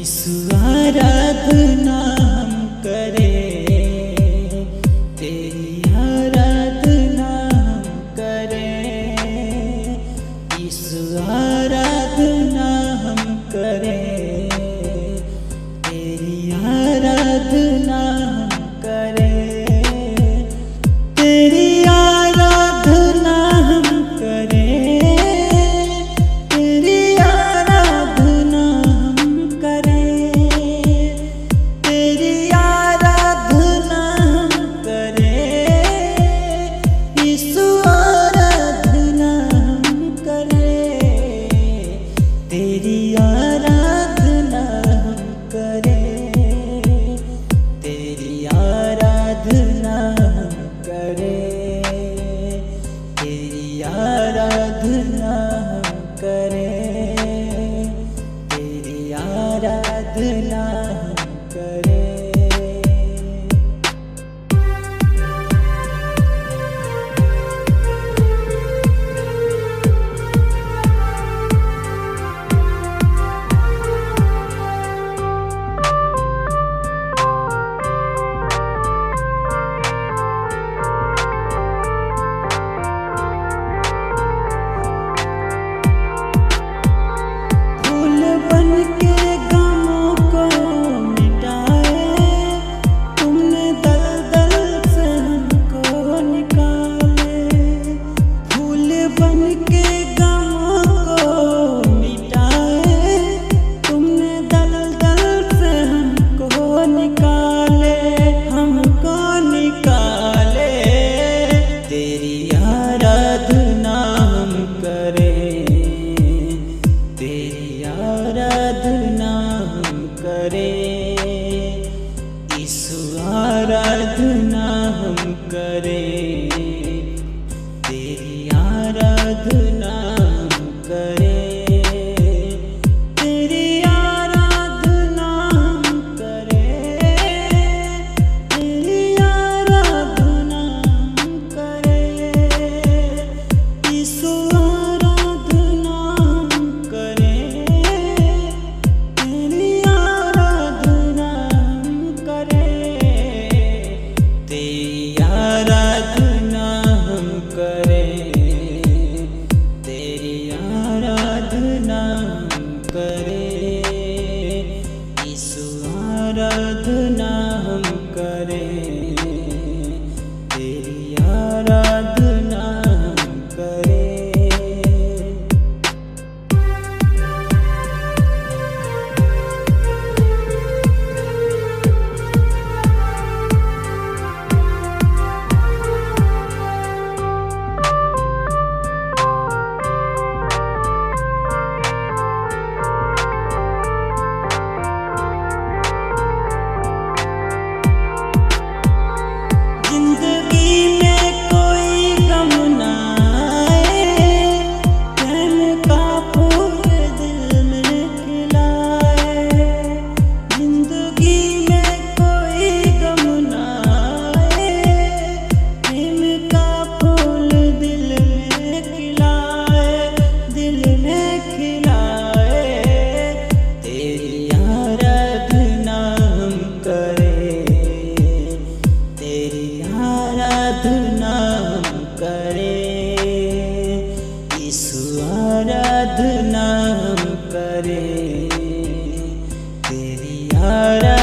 यीशु आराधना हम करें, तेरी आराधना हम करें। यीशु आराधना हम करें, तेरी आराधना हम करें, तेरी आराधना हम करें, तेरी आराधना हम करें, तेरी आराधना हम करें। यीशु आराधना हम करें, तेरी आराधना हम करें, तेरी आराधना हम करें, तेरी आराधना हम करें, तेरी आराधना हम करें। फूल बन के गमों को मिटाए, तुमने दलदल से हमको निकाले। फूल बन के गमों को मिटाए, तुमने दलदल से हमको निकाले, हमको निकाले। तेरी आराधना हम करें, तेरी आराधना हम करें। यीशु आराधना हम करें, तेरी आराधना हम करें, तेरी आराधना हम करें, तेरी आराधना हम करें। यीशु आराधना हम करें, तेरी आराधना हम करें, तेरी आराधना हम करें, तेरी आराधना हम करें। यीशु आराधना हम करें, तेरी आराधना हम करें। जिंदगी में कोई गम ना आए, प्रेम का फूल दिल में खिलाए। जिंदगी में कोई गम ना आए, प्रेम का फूल दिल में खिलाए, दिल में खिलाए। तेरी आराधना हम करें, तेरी आराधना हम करें। यीशु आराधना हम करें, तेरी आराधना